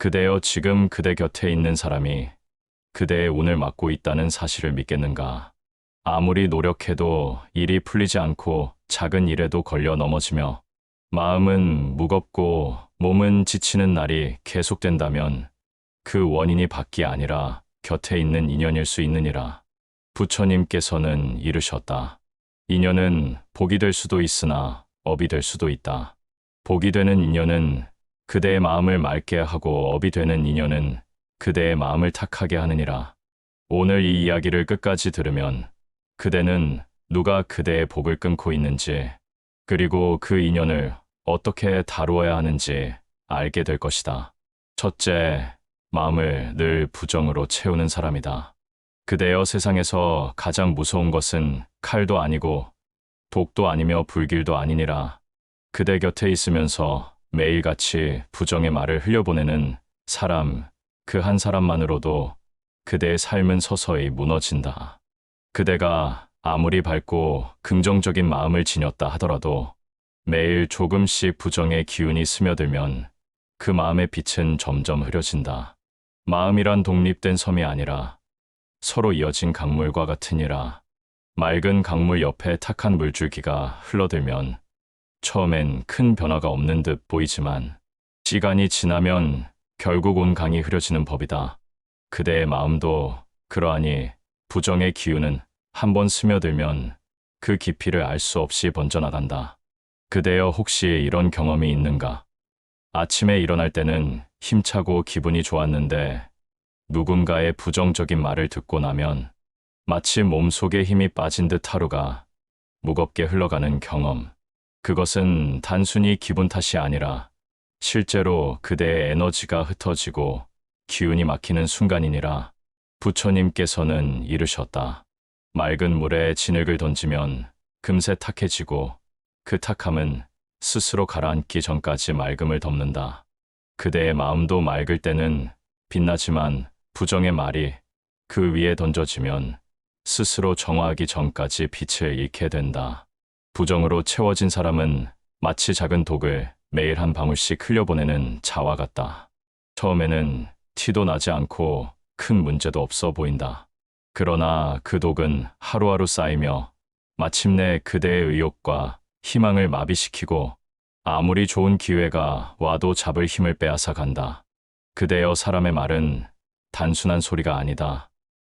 그대여 지금 그대 곁에 있는 사람이 그대의 운을 맡고 있다는 사실을 믿겠는가? 아무리 노력해도 일이 풀리지 않고 작은 일에도 걸려 넘어지며 마음은 무겁고 몸은 지치는 날이 계속된다면 그 원인이 밖이 아니라 곁에 있는 인연일 수 있느니라. 부처님께서는 이르셨다. 인연은 복이 될 수도 있으나 업이 될 수도 있다. 복이 되는 인연은 그대의 마음을 맑게 하고 업이 되는 인연은 그대의 마음을 탁하게 하느니라. 오늘 이 이야기를 끝까지 들으면 그대는 누가 그대의 복을 끊고 있는지 그리고 그 인연을 어떻게 다루어야 하는지 알게 될 것이다. 첫째, 마음을 늘 부정으로 채우는 사람이다. 그대여 세상에서 가장 무서운 것은 칼도 아니고 독도 아니며 불길도 아니니라. 그대 곁에 있으면서 매일같이 부정의 말을 흘려보내는 사람, 그 한 사람만으로도 그대의 삶은 서서히 무너진다. 그대가 아무리 밝고 긍정적인 마음을 지녔다 하더라도 매일 조금씩 부정의 기운이 스며들면 그 마음의 빛은 점점 흐려진다. 마음이란 독립된 섬이 아니라 서로 이어진 강물과 같으니라. 맑은 강물 옆에 탁한 물줄기가 흘러들면 처음엔 큰 변화가 없는 듯 보이지만 시간이 지나면 결국 온 강이 흐려지는 법이다. 그대의 마음도 그러하니 부정의 기운은 한번 스며들면 그 깊이를 알 수 없이 번져나간다. 그대여 혹시 이런 경험이 있는가? 아침에 일어날 때는 힘차고 기분이 좋았는데 누군가의 부정적인 말을 듣고 나면 마치 몸속에 힘이 빠진 듯 하루가 무겁게 흘러가는 경험. 그것은 단순히 기분 탓이 아니라 실제로 그대의 에너지가 흩어지고 기운이 막히는 순간이니라. 부처님께서는 이르셨다. 맑은 물에 진흙을 던지면 금세 탁해지고 그 탁함은 스스로 가라앉기 전까지 맑음을 덮는다. 그대의 마음도 맑을 때는 빛나지만 부정의 말이 그 위에 던져지면 스스로 정화하기 전까지 빛을 잃게 된다. 부정으로 채워진 사람은 마치 작은 독을 매일 한 방울씩 흘려보내는 자와 같다. 처음에는 티도 나지 않고 큰 문제도 없어 보인다. 그러나 그 독은 하루하루 쌓이며 마침내 그대의 의욕과 희망을 마비시키고 아무리 좋은 기회가 와도 잡을 힘을 빼앗아 간다. 그대여 사람의 말은 단순한 소리가 아니다.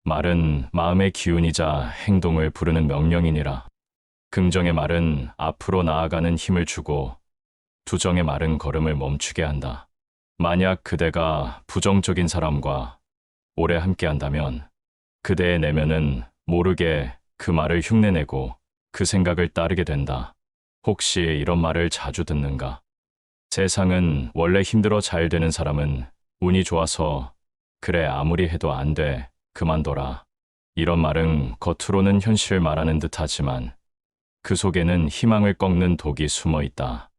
말은 마음의 기운이자 행동을 부르는 명령이니라. 긍정의 말은 앞으로 나아가는 힘을 주고 부정의 말은 걸음을 멈추게 한다. 만약 그대가 부정적인 사람과 오래 함께한다면 그대의 내면은 모르게 그 말을 흉내내고 그 생각을 따르게 된다. 혹시 이런 말을 자주 듣는가? 세상은 원래 힘들어 잘 되는 사람은 운이 좋아서 그래 아무리 해도 안 돼, 그만둬라. 이런 말은 겉으로는 현실을 말하는 듯하지만 그 속에는 희망을 꺾는 독이 숨어 있다.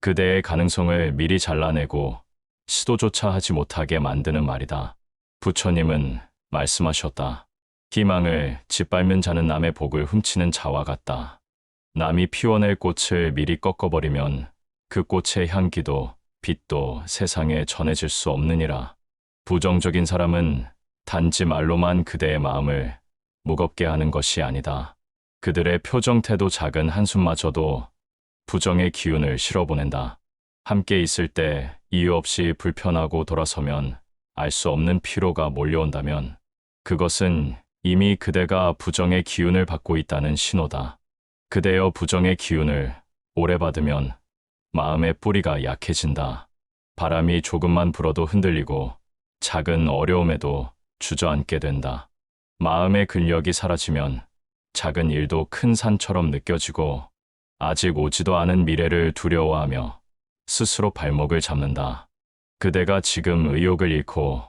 그대의 가능성을 미리 잘라내고 시도조차 하지 못하게 만드는 말이다. 부처님은 말씀하셨다. 희망을 짓밟는 자는 남의 복을 훔치는 자와 같다. 남이 피워낼 꽃을 미리 꺾어버리면 그 꽃의 향기도 빛도 세상에 전해질 수 없느니라. 부정적인 사람은 단지 말로만 그대의 마음을 무겁게 하는 것이 아니다. 그들의 표정 태도 작은 한숨마저도 부정의 기운을 실어보낸다. 함께 있을 때 이유 없이 불편하고 돌아서면 알 수 없는 피로가 몰려온다면 그것은 이미 그대가 부정의 기운을 받고 있다는 신호다. 그대여 부정의 기운을 오래 받으면 마음의 뿌리가 약해진다. 바람이 조금만 불어도 흔들리고 작은 어려움에도 주저앉게 된다. 마음의 근력이 사라지면 작은 일도 큰 산처럼 느껴지고 아직 오지도 않은 미래를 두려워하며 스스로 발목을 잡는다. 그대가 지금 의욕을 잃고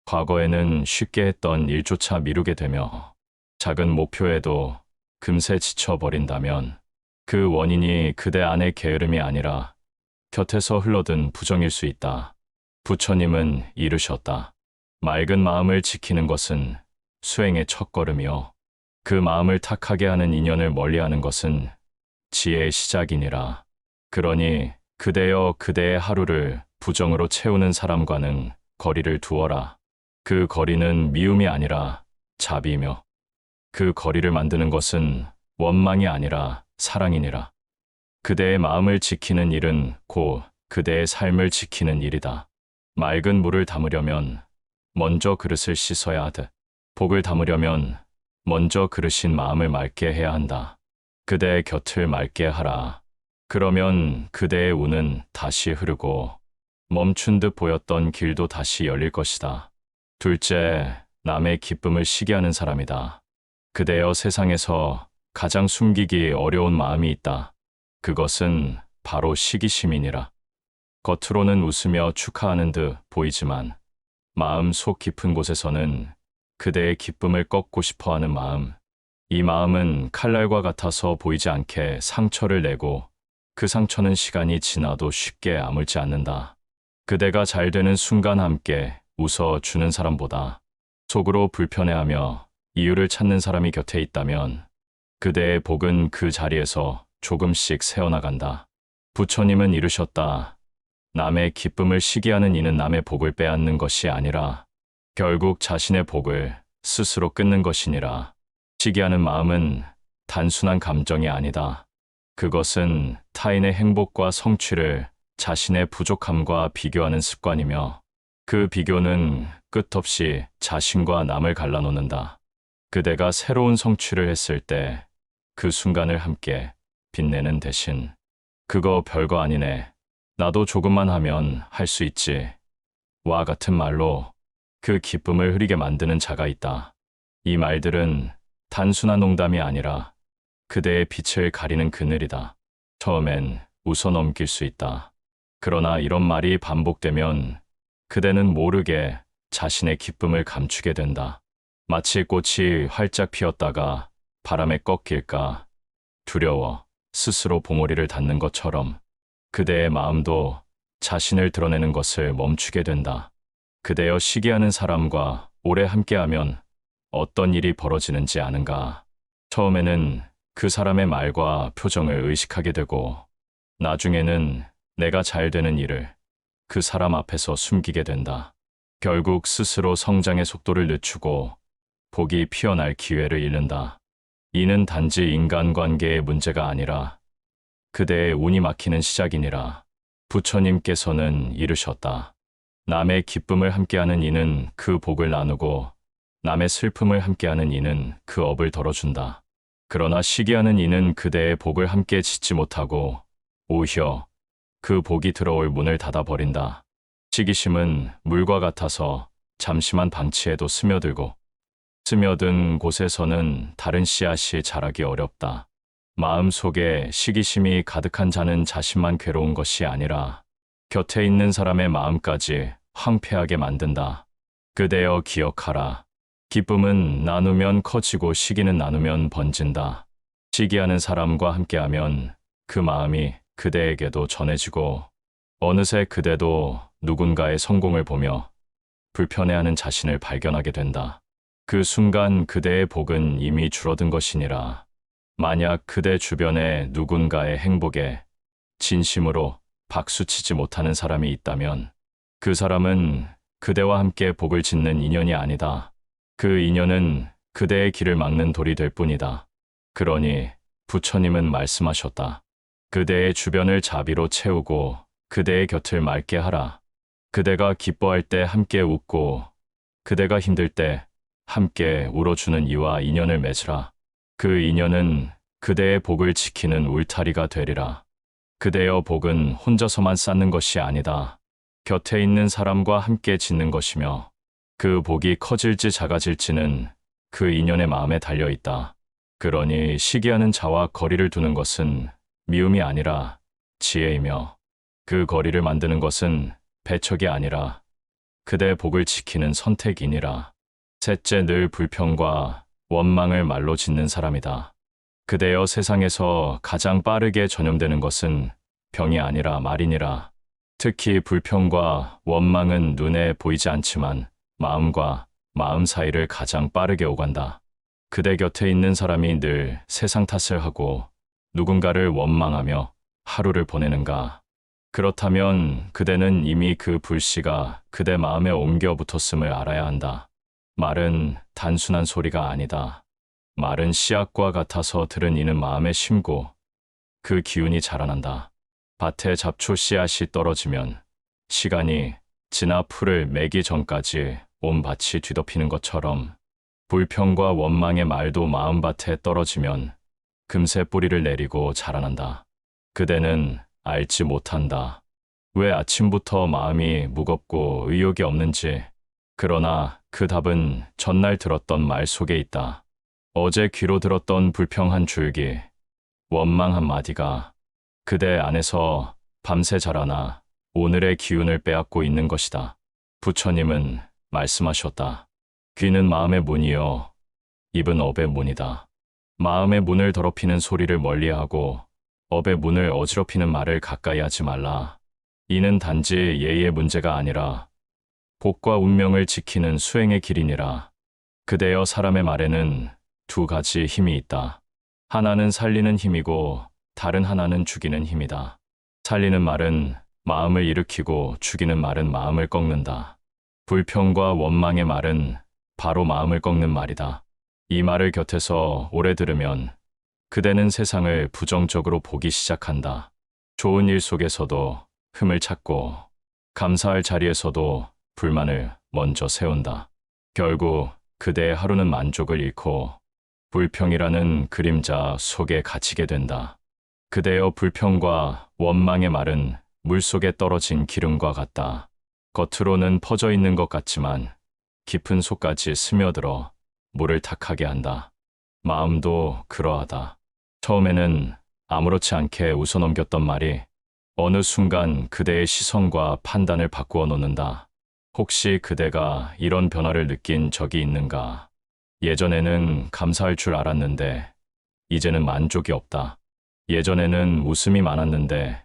과거에는 쉽게 했던 일조차 미루게 되며 작은 목표에도 금세 지쳐버린다면 그 원인이 그대 안의 게으름이 아니라 곁에서 흘러든 부정일 수 있다. 부처님은 이르셨다. 맑은 마음을 지키는 것은 수행의 첫걸음이요. 그 마음을 탁하게 하는 인연을 멀리하는 것은 지혜의 시작이니라. 그러니 그대여 그대의 하루를 부정으로 채우는 사람과는 거리를 두어라. 그 거리는 미움이 아니라 자비이며 그 거리를 만드는 것은 원망이 아니라 사랑이니라. 그대의 마음을 지키는 일은 곧 그대의 삶을 지키는 일이다. 맑은 물을 담으려면 먼저 그릇을 씻어야 하듯 복을 담으려면 먼저 그릇인 마음을 맑게 해야 한다. 그대의 곁을 맑게 하라. 그러면 그대의 운은 다시 흐르고 멈춘 듯 보였던 길도 다시 열릴 것이다. 둘째, 남의 기쁨을 시기하는 사람이다. 그대여 세상에서 가장 숨기기 어려운 마음이 있다. 그것은 바로 시기심이니라. 겉으로는 웃으며 축하하는 듯 보이지만 마음 속 깊은 곳에서는 그대의 기쁨을 꺾고 싶어하는 마음, 이 마음은 칼날과 같아서 보이지 않게 상처를 내고 그 상처는 시간이 지나도 쉽게 아물지 않는다. 그대가 잘 되는 순간 함께 웃어주는 사람보다 속으로 불편해하며 이유를 찾는 사람이 곁에 있다면 그대의 복은 그 자리에서 조금씩 새어나간다. 부처님은 이르셨다. 남의 기쁨을 시기하는 이는 남의 복을 빼앗는 것이 아니라 결국 자신의 복을 스스로 끊는 것이니라. 시기하는 마음은 단순한 감정이 아니다. 그것은 타인의 행복과 성취를 자신의 부족함과 비교하는 습관이며 그 비교는 끝없이 자신과 남을 갈라놓는다. 그대가 새로운 성취를 했을 때 그 순간을 함께 빛내는 대신 그거 별거 아니네. 나도 조금만 하면 할 수 있지. 와 같은 말로 그 기쁨을 흐리게 만드는 자가 있다. 이 말들은 단순한 농담이 아니라 그대의 빛을 가리는 그늘이다. 처음엔 웃어 넘길 수 있다. 그러나 이런 말이 반복되면 그대는 모르게 자신의 기쁨을 감추게 된다. 마치 꽃이 활짝 피었다가 바람에 꺾일까 두려워 스스로 봉오리를 닫는 것처럼 그대의 마음도 자신을 드러내는 것을 멈추게 된다. 그대여 시기하는 사람과 오래 함께하면 어떤 일이 벌어지는지 아는가? 처음에는 그 사람의 말과 표정을 의식하게 되고 나중에는 내가 잘 되는 일을 그 사람 앞에서 숨기게 된다. 결국 스스로 성장의 속도를 늦추고 복이 피어날 기회를 잃는다. 이는 단지 인간관계의 문제가 아니라 그대의 운이 막히는 시작이니라. 부처님께서는 이르셨다. 남의 기쁨을 함께하는 이는 그 복을 나누고 남의 슬픔을 함께하는 이는 그 업을 덜어준다. 그러나 시기하는 이는 그대의 복을 함께 짓지 못하고 오히려 그 복이 들어올 문을 닫아버린다. 시기심은 물과 같아서 잠시만 방치해도 스며들고 스며든 곳에서는 다른 씨앗이 자라기 어렵다. 마음속에 시기심이 가득한 자는 자신만 괴로운 것이 아니라 곁에 있는 사람의 마음까지 황폐하게 만든다. 그대여 기억하라. 기쁨은 나누면 커지고 시기는 나누면 번진다. 시기하는 사람과 함께하면 그 마음이 그대에게도 전해지고 어느새 그대도 누군가의 성공을 보며 불편해하는 자신을 발견하게 된다. 그 순간 그대의 복은 이미 줄어든 것이니라. 만약 그대 주변에 누군가의 행복에 진심으로 박수치지 못하는 사람이 있다면 그 사람은 그대와 함께 복을 짓는 인연이 아니다. 그 인연은 그대의 길을 막는 돌이 될 뿐이다. 그러니 부처님은 말씀하셨다. 그대의 주변을 자비로 채우고 그대의 곁을 맑게 하라. 그대가 기뻐할 때 함께 웃고 그대가 힘들 때 함께 울어주는 이와 인연을 맺으라. 그 인연은 그대의 복을 지키는 울타리가 되리라. 그대여 복은 혼자서만 쌓는 것이 아니다. 곁에 있는 사람과 함께 짓는 것이며 그 복이 커질지 작아질지는 그 인연의 마음에 달려 있다. 그러니 시기하는 자와 거리를 두는 것은 미움이 아니라 지혜이며 그 거리를 만드는 것은 배척이 아니라 그대의 복을 지키는 선택이니라. 셋째, 늘 불평과 원망을 말로 짓는 사람이다. 그대여 세상에서 가장 빠르게 전염되는 것은 병이 아니라 말이니라. 특히 불평과 원망은 눈에 보이지 않지만 마음과 마음 사이를 가장 빠르게 오간다. 그대 곁에 있는 사람이 늘 세상 탓을 하고 누군가를 원망하며 하루를 보내는가? 그렇다면 그대는 이미 그 불씨가 그대 마음에 옮겨 붙었음을 알아야 한다. 말은 단순한 소리가 아니다. 말은 씨앗과 같아서 들은 이는 마음에 심고 그 기운이 자라난다. 밭에 잡초 씨앗이 떨어지면 시간이 지나 풀을 매기 전까지 온 밭이 뒤덮이는 것처럼 불평과 원망의 말도 마음밭에 떨어지면 금세 뿌리를 내리고 자라난다. 그대는 알지 못한다. 왜 아침부터 마음이 무겁고 의욕이 없는지. 그러나 그 답은 전날 들었던 말 속에 있다. 어제 귀로 들었던 불평 한 줄기, 원망 한 마디가 그대 안에서 밤새 자라나 오늘의 기운을 빼앗고 있는 것이다. 부처님은 말씀하셨다. 귀는 마음의 문이요, 입은 업의 문이다. 마음의 문을 더럽히는 소리를 멀리하고 업의 문을 어지럽히는 말을 가까이 하지 말라. 이는 단지 예의의 문제가 아니라 복과 운명을 지키는 수행의 길이니라. 그대여, 사람의 말에는 두 가지 힘이 있다. 하나는 살리는 힘이고 다른 하나는 죽이는 힘이다. 살리는 말은 마음을 일으키고 죽이는 말은 마음을 꺾는다. 불평과 원망의 말은 바로 마음을 꺾는 말이다. 이 말을 곁에서 오래 들으면 그대는 세상을 부정적으로 보기 시작한다. 좋은 일 속에서도 흠을 찾고 감사할 자리에서도 불만을 먼저 세운다. 결국 그대의 하루는 만족을 잃고 불평이라는 그림자 속에 갇히게 된다. 그대여, 불평과 원망의 말은 물속에 떨어진 기름과 같다. 겉으로는 퍼져 있는 것 같지만 깊은 속까지 스며들어 물을 탁하게 한다. 마음도 그러하다. 처음에는 아무렇지 않게 웃어넘겼던 말이 어느 순간 그대의 시선과 판단을 바꾸어 놓는다. 혹시 그대가 이런 변화를 느낀 적이 있는가? 예전에는 감사할 줄 알았는데 이제는 만족이 없다. 예전에는 웃음이 많았는데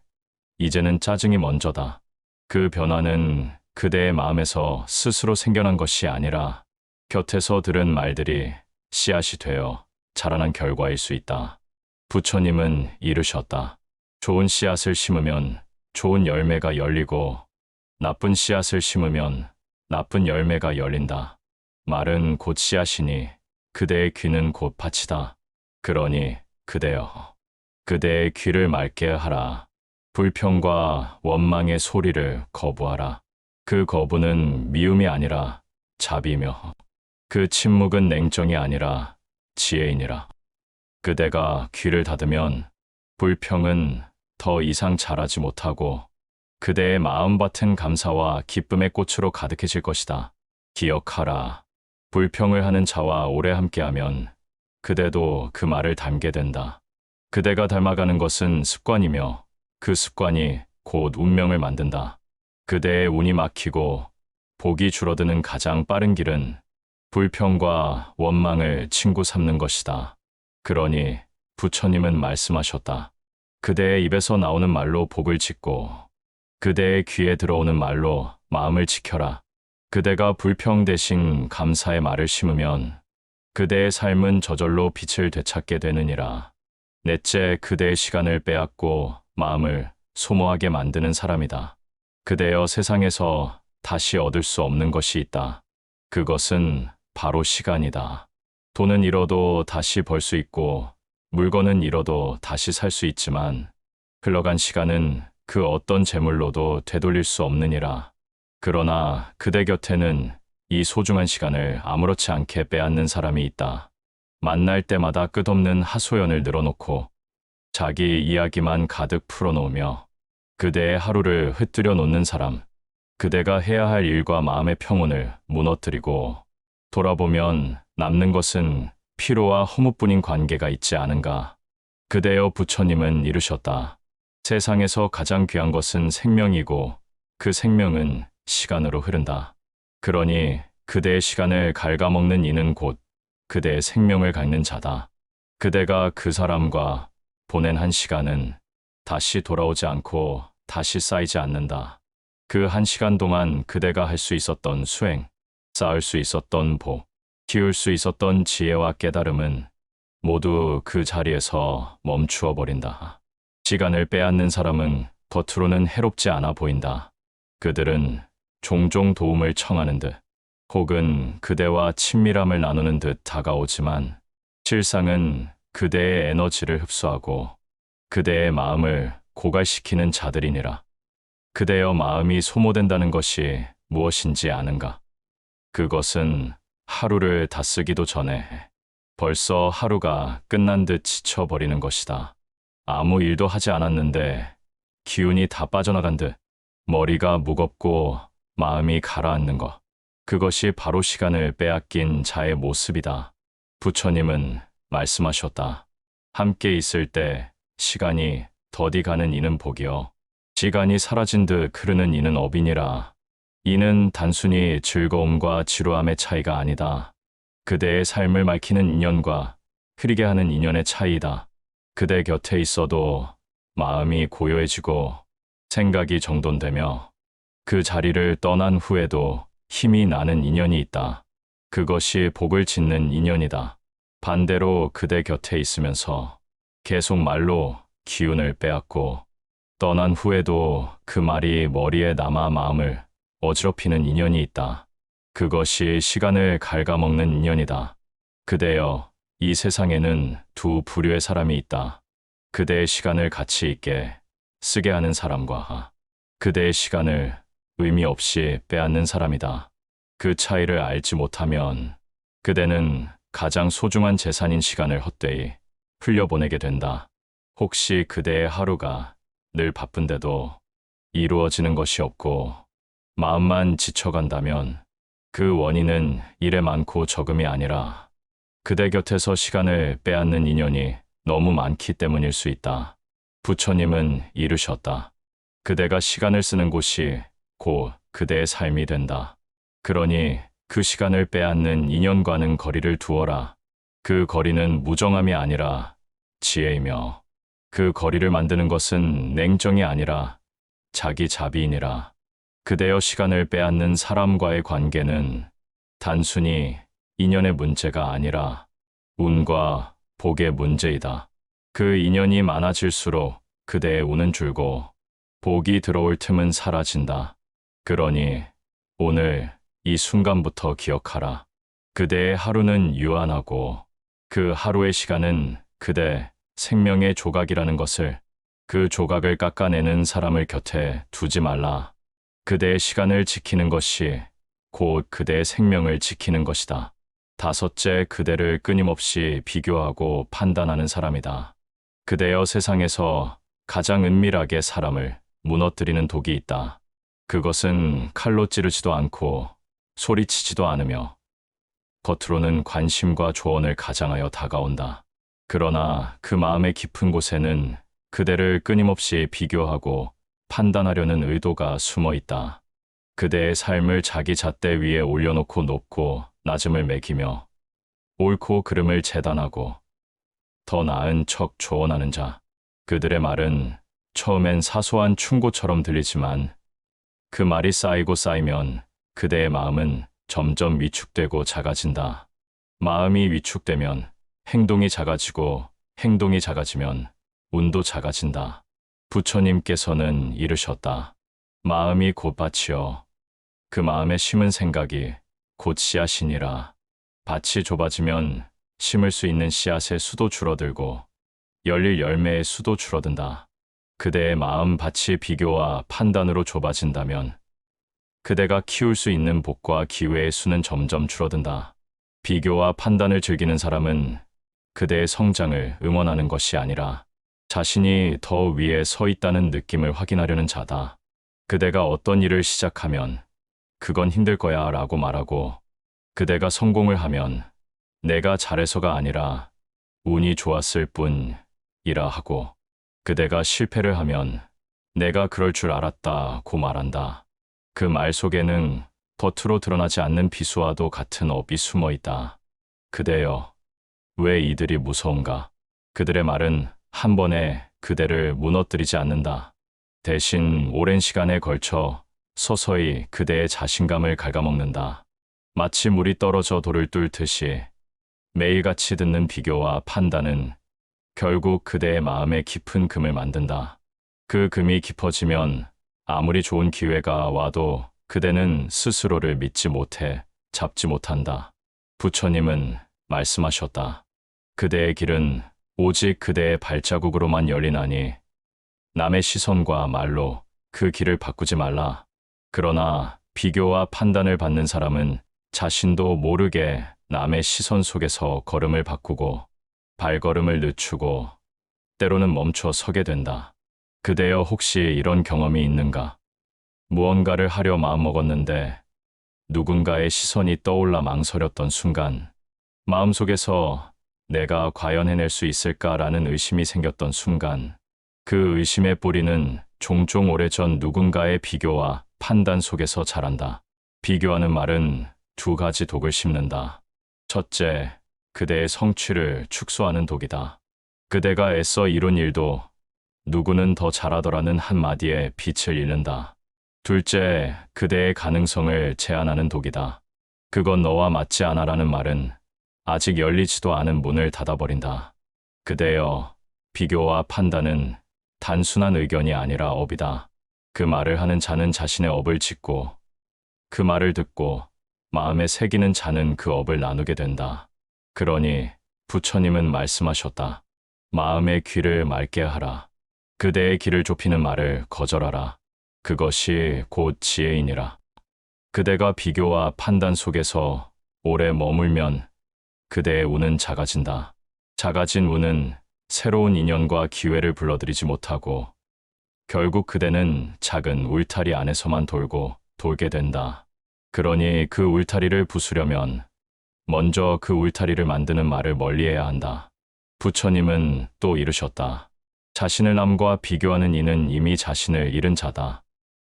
이제는 짜증이 먼저다. 그 변화는 그대의 마음에서 스스로 생겨난 것이 아니라 곁에서 들은 말들이 씨앗이 되어 자라난 결과일 수 있다. 부처님은 이르셨다. 좋은 씨앗을 심으면 좋은 열매가 열리고 나쁜 씨앗을 심으면 나쁜 열매가 열린다. 말은 곧 씨앗이니 그대의 귀는 곧 밭이다. 그러니 그대여, 그대의 귀를 맑게 하라. 불평과 원망의 소리를 거부하라. 그 거부는 미움이 아니라 자비며 그 침묵은 냉정이 아니라 지혜이니라. 그대가 귀를 닫으면 불평은 더 이상 자라지 못하고 그대의 마음밭은 감사와 기쁨의 꽃으로 가득해질 것이다. 기억하라. 불평을 하는 자와 오래 함께하면 그대도 그 말을 닮게 된다. 그대가 닮아가는 것은 습관이며 그 습관이 곧 운명을 만든다. 그대의 운이 막히고 복이 줄어드는 가장 빠른 길은 불평과 원망을 친구 삼는 것이다. 그러니 부처님은 말씀하셨다. 그대의 입에서 나오는 말로 복을 짓고 그대의 귀에 들어오는 말로 마음을 지켜라. 그대가 불평 대신 감사의 말을 심으면 그대의 삶은 저절로 빛을 되찾게 되느니라. 넷째, 그대의 시간을 빼앗고 마음을 소모하게 만드는 사람이다. 그대여, 세상에서 다시 얻을 수 없는 것이 있다. 그것은 바로 시간이다. 돈은 잃어도 다시 벌 수 있고 물건은 잃어도 다시 살 수 있지만 흘러간 시간은 그 어떤 재물로도 되돌릴 수 없느니라. 그러나 그대 곁에는 이 소중한 시간을 아무렇지 않게 빼앗는 사람이 있다. 만날 때마다 끝없는 하소연을 늘어놓고 자기 이야기만 가득 풀어놓으며 그대의 하루를 흩뜨려 놓는 사람. 그대가 해야 할 일과 마음의 평온을 무너뜨리고 돌아보면 남는 것은 피로와 허무뿐인 관계가 있지 않은가. 그대여, 부처님은 이르셨다. 세상에서 가장 귀한 것은 생명이고 그 생명은 시간으로 흐른다. 그러니 그대의 시간을 갉아먹는 이는 곧 그대의 생명을 갉는 자다. 그대가 그 사람과 보낸 한 시간은 다시 돌아오지 않고 다시 쌓이지 않는다. 그 한 시간 동안 그대가 할 수 있었던 수행, 쌓을 수 있었던 복, 키울 수 있었던 지혜와 깨달음은 모두 그 자리에서 멈추어 버린다. 시간을 빼앗는 사람은 겉으로는 해롭지 않아 보인다. 그들은 종종 도움을 청하는 듯, 혹은 그대와 친밀함을 나누는 듯 다가오지만, 실상은 그대의 에너지를 흡수하고 그대의 마음을 고갈시키는 자들이니라. 그대여 마음이 소모된다는 것이 무엇인지 아는가? 그것은 하루를 다 쓰기도 전에 벌써 하루가 끝난 듯 지쳐버리는 것이다. 아무 일도 하지 않았는데 기운이 다 빠져나간 듯 머리가 무겁고 마음이 가라앉는 것. 그것이 바로 시간을 빼앗긴 자의 모습이다. 부처님은 말씀하셨다. 함께 있을 때 시간이 더디 가는 이는 복이요. 시간이 사라진 듯 흐르는 이는 업이니라. 이는 단순히 즐거움과 지루함의 차이가 아니다. 그대의 삶을 밝히는 인연과 흐리게 하는 인연의 차이다. 그대 곁에 있어도 마음이 고요해지고 생각이 정돈되며 그 자리를 떠난 후에도 힘이 나는 인연이 있다. 그것이 복을 짓는 인연이다. 반대로 그대 곁에 있으면서 계속 말로 기운을 빼앗고 떠난 후에도 그 말이 머리에 남아 마음을 어지럽히는 인연이 있다. 그것이 시간을 갉아먹는 인연이다. 그대여, 이 세상에는 두 부류의 사람이 있다. 그대의 시간을 가치 있게 쓰게 하는 사람과 그대의 시간을 의미 없이 빼앗는 사람이다. 그 차이를 알지 못하면 그대는 가장 소중한 재산인 시간을 헛되이 흘려보내게 된다. 혹시 그대의 하루가 늘 바쁜데도 이루어지는 것이 없고 마음만 지쳐간다면 그 원인은 일에 많고 적음이 아니라 그대 곁에서 시간을 빼앗는 인연이 너무 많기 때문일 수 있다. 부처님은 이르셨다. 그대가 시간을 쓰는 곳이 곧 그대의 삶이 된다. 그러니 그 시간을 빼앗는 인연과는 거리를 두어라. 그 거리는 무정함이 아니라 지혜이며 그 거리를 만드는 것은 냉정이 아니라 자기 자비이니라. 그대여 시간을 빼앗는 사람과의 관계는 단순히 인연의 문제가 아니라 운과 복의 문제이다. 그 인연이 많아질수록 그대의 운은 줄고 복이 들어올 틈은 사라진다. 그러니 오늘 이 순간부터 기억하라. 그대의 하루는 유한하고 그 하루의 시간은 그대 생명의 조각이라는 것을, 그 조각을 깎아내는 사람을 곁에 두지 말라. 그대의 시간을 지키는 것이 곧 그대의 생명을 지키는 것이다. 다섯째, 그대를 끊임없이 비교하고 판단하는 사람이다. 그대여, 세상에서 가장 은밀하게 사람을 무너뜨리는 독이 있다. 그것은 칼로 찌르지도 않고 소리치지도 않으며 겉으로는 관심과 조언을 가장하여 다가온다. 그러나 그 마음의 깊은 곳에는 그대를 끊임없이 비교하고 판단하려는 의도가 숨어 있다. 그대의 삶을 자기 잣대 위에 올려놓고 높고 낮음을 매기며 옳고 그름을 재단하고 더 나은 척 조언하는 자. 그들의 말은 처음엔 사소한 충고처럼 들리지만 그 말이 쌓이고 쌓이면 그대의 마음은 점점 위축되고 작아진다. 마음이 위축되면 행동이 작아지고 행동이 작아지면 운도 작아진다. 부처님께서는 이르셨다. 마음이 곧 밭이요. 그 마음에 심은 생각이 곧 씨앗이니라. 밭이 좁아지면 심을 수 있는 씨앗의 수도 줄어들고 열릴 열매의 수도 줄어든다. 그대의 마음 밭이 비교와 판단으로 좁아진다면 그대가 키울 수 있는 복과 기회의 수는 점점 줄어든다. 비교와 판단을 즐기는 사람은 그대의 성장을 응원하는 것이 아니라 자신이 더 위에 서 있다는 느낌을 확인하려는 자다. 그대가 어떤 일을 시작하면 그건 힘들 거야 라고 말하고 그대가 성공을 하면 내가 잘해서가 아니라 운이 좋았을 뿐이라 하고 그대가 실패를 하면 내가 그럴 줄 알았다고 말한다. 그 말 속에는 겉으로 드러나지 않는 비수와도 같은 업이 숨어 있다. 그대여, 왜 이들이 무서운가? 그들의 말은 한 번에 그대를 무너뜨리지 않는다. 대신 오랜 시간에 걸쳐 서서히 그대의 자신감을 갉아먹는다. 마치 물이 떨어져 돌을 뚫듯이 매일같이 듣는 비교와 판단은 결국 그대의 마음에 깊은 금을 만든다. 그 금이 깊어지면 아무리 좋은 기회가 와도 그대는 스스로를 믿지 못해 잡지 못한다. 부처님은 말씀하셨다. 그대의 길은 오직 그대의 발자국으로만 열리나니 남의 시선과 말로 그 길을 바꾸지 말라. 그러나 비교와 판단을 받는 사람은 자신도 모르게 남의 시선 속에서 걸음을 바꾸고 발걸음을 늦추고 때로는 멈춰 서게 된다. 그대여 혹시 이런 경험이 있는가? 무언가를 하려 마음먹었는데 누군가의 시선이 떠올라 망설였던 순간, 마음속에서 내가 과연 해낼 수 있을까라는 의심이 생겼던 순간, 그 의심의 뿌리는 종종 오래전 누군가의 비교와 판단 속에서 자란다. 비교하는 말은 두 가지 독을 심는다. 첫째, 그대의 성취를 축소하는 독이다. 그대가 애써 이룬 일도 누구는 더 잘하더라는 한마디에 빛을 잃는다. 둘째, 그대의 가능성을 제한하는 독이다. 그건 너와 맞지 않아라는 말은 아직 열리지도 않은 문을 닫아버린다. 그대여, 비교와 판단은 단순한 의견이 아니라 업이다. 그 말을 하는 자는 자신의 업을 짓고 그 말을 듣고 마음에 새기는 자는 그 업을 나누게 된다. 그러니 부처님은 말씀하셨다. 마음의 귀를 맑게 하라. 그대의 길을 좁히는 말을 거절하라. 그것이 곧 지혜이니라. 그대가 비교와 판단 속에서 오래 머물면 그대의 운은 작아진다. 작아진 운은 새로운 인연과 기회를 불러들이지 못하고 결국 그대는 작은 울타리 안에서만 돌게 된다. 그러니 그 울타리를 부수려면 먼저 그 울타리를 만드는 말을 멀리해야 한다. 부처님은 또 이르셨다. 자신을 남과 비교하는 이는 이미 자신을 잃은 자다.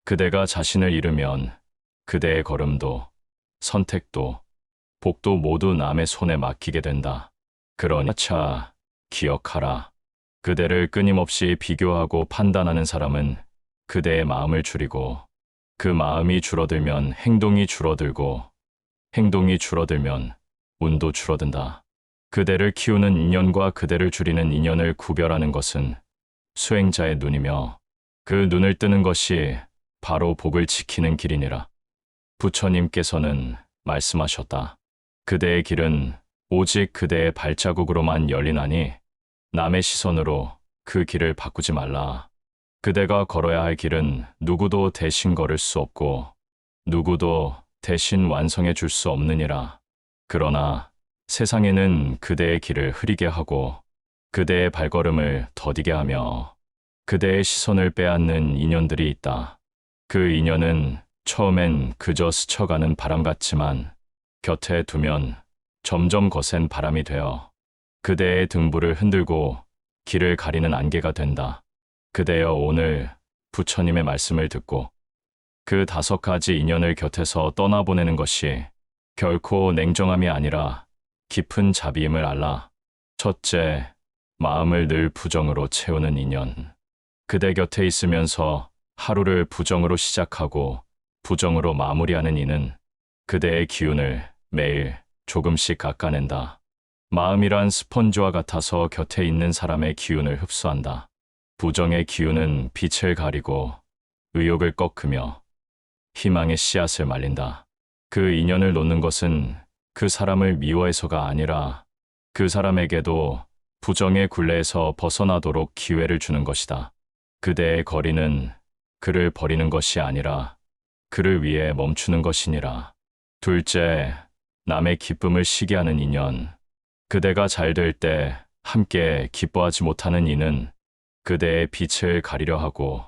그대가 자신을 잃으면 그대의 걸음도, 선택도, 복도 모두 남의 손에 맡기게 된다. 그러니 차 기억하라. 그대를 끊임없이 비교하고 판단하는 사람은 그대의 마음을 줄이고 그 마음이 줄어들면 행동이 줄어들고 행동이 줄어들면 운도 줄어든다. 그대를 키우는 인연과 그대를 줄이는 인연을 구별하는 것은 수행자의 눈이며 그 눈을 뜨는 것이 바로 복을 지키는 길이니라. 부처님께서는 말씀하셨다. 그대의 길은 오직 그대의 발자국으로만 열리나니 남의 시선으로 그 길을 바꾸지 말라. 그대가 걸어야 할 길은 누구도 대신 걸을 수 없고 누구도 대신 완성해 줄 수 없느니라. 그러나 세상에는 그대의 길을 흐리게 하고 그대의 발걸음을 더디게 하며 그대의 시선을 빼앗는 인연들이 있다. 그 인연은 처음엔 그저 스쳐가는 바람 같지만 곁에 두면 점점 거센 바람이 되어 그대의 등불을 흔들고 길을 가리는 안개가 된다. 그대여 오늘 부처님의 말씀을 듣고 그 5가지 인연을 곁에서 떠나보내는 것이 결코 냉정함이 아니라 깊은 자비임을 알라. 첫째, 마음을 늘 부정으로 채우는 인연. 그대 곁에 있으면서 하루를 부정으로 시작하고 부정으로 마무리하는 이는 그대의 기운을 매일 조금씩 깎아낸다. 마음이란 스펀지와 같아서 곁에 있는 사람의 기운을 흡수한다. 부정의 기운은 빛을 가리고 의욕을 꺾으며 희망의 씨앗을 말린다. 그 인연을 놓는 것은 그 사람을 미워해서가 아니라 그 사람에게도 부정의 굴레에서 벗어나도록 기회를 주는 것이다. 그대의 거리는 그를 버리는 것이 아니라 그를 위해 멈추는 것이니라. 둘째, 남의 기쁨을 시기하는 인연. 그대가 잘 될 때 함께 기뻐하지 못하는 이는 그대의 빛을 가리려 하고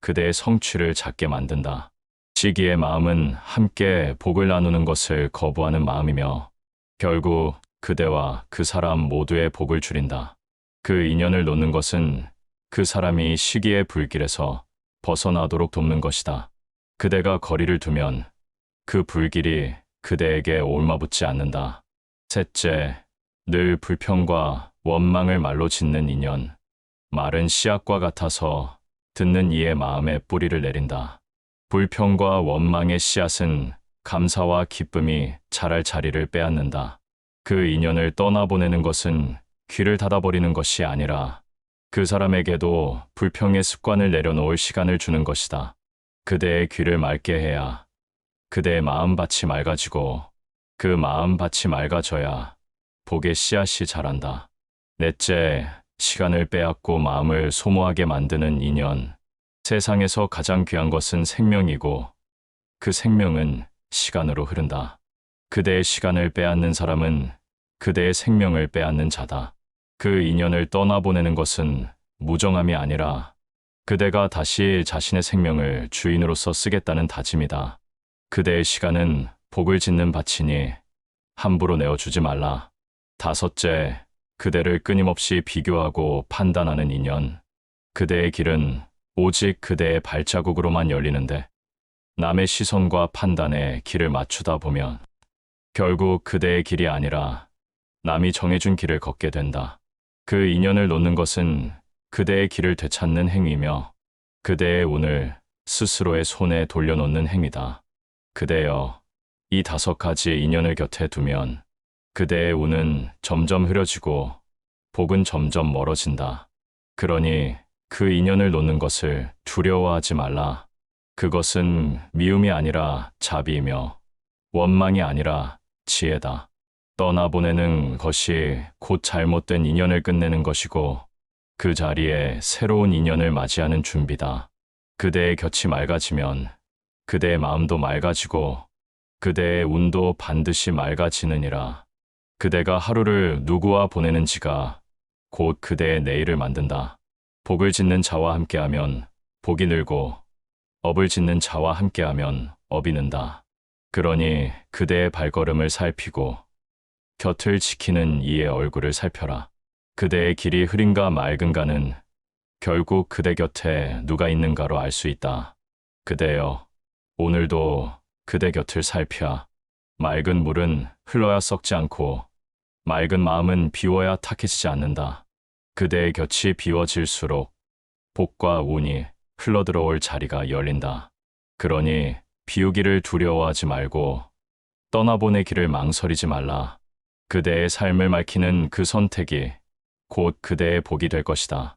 그대의 성취를 작게 만든다. 시기의 마음은 함께 복을 나누는 것을 거부하는 마음이며 결국 그대와 그 사람 모두의 복을 줄인다. 그 인연을 놓는 것은 그 사람이 시기의 불길에서 벗어나도록 돕는 것이다. 그대가 거리를 두면 그 불길이 그대에게 옮아붙지 않는다. 셋째, 늘 불평과 원망을 말로 짓는 인연. 말은 씨앗과 같아서 듣는 이의 마음에 뿌리를 내린다. 불평과 원망의 씨앗은 감사와 기쁨이 자랄 자리를 빼앗는다. 그 인연을 떠나보내는 것은 귀를 닫아버리는 것이 아니라 그 사람에게도 불평의 습관을 내려놓을 시간을 주는 것이다. 그대의 귀를 맑게 해야 그대의 마음밭이 맑아지고 그 마음밭이 맑아져야 복의 씨앗이 자란다. 넷째, 시간을 빼앗고 마음을 소모하게 만드는 인연. 세상에서 가장 귀한 것은 생명이고 그 생명은 시간으로 흐른다. 그대의 시간을 빼앗는 사람은 그대의 생명을 빼앗는 자다. 그 인연을 떠나보내는 것은 무정함이 아니라 그대가 다시 자신의 생명을 주인으로서 쓰겠다는 다짐이다. 그대의 시간은 복을 짓는 밭이니 함부로 내어주지 말라. 다섯째, 그대를 끊임없이 비교하고 판단하는 인연. 그대의 길은 오직 그대의 발자국으로만 열리는데 남의 시선과 판단에 길을 맞추다 보면 결국 그대의 길이 아니라 남이 정해준 길을 걷게 된다. 그 인연을 놓는 것은 그대의 길을 되찾는 행위며 그대의 운을 스스로의 손에 돌려놓는 행위다. 그대여, 이 5가지 인연을 곁에 두면 그대의 운은 점점 흐려지고 복은 점점 멀어진다. 그러니 그 인연을 놓는 것을 두려워하지 말라. 그것은 미움이 아니라 자비이며 원망이 아니라 지혜다. 떠나보내는 것이 곧 잘못된 인연을 끝내는 것이고 그 자리에 새로운 인연을 맞이하는 준비다. 그대의 곁이 맑아지면 그대의 마음도 맑아지고 그대의 운도 반드시 맑아지느니라. 그대가 하루를 누구와 보내는지가 곧 그대의 내일을 만든다. 복을 짓는 자와 함께하면 복이 늘고 업을 짓는 자와 함께하면 업이 는다. 그러니 그대의 발걸음을 살피고 곁을 지키는 이의 얼굴을 살펴라. 그대의 길이 흐린가 맑은가는 결국 그대 곁에 누가 있는가로 알 수 있다. 그대여, 오늘도 그대 곁을 살펴. 맑은 물은 흘러야 썩지 않고 맑은 마음은 비워야 탁해지지 않는다. 그대의 곁이 비워질수록 복과 운이 흘러들어올 자리가 열린다. 그러니 비우기를 두려워하지 말고 떠나보내기를 망설이지 말라. 그대의 삶을 밝히는 그 선택이 곧 그대의 복이 될 것이다.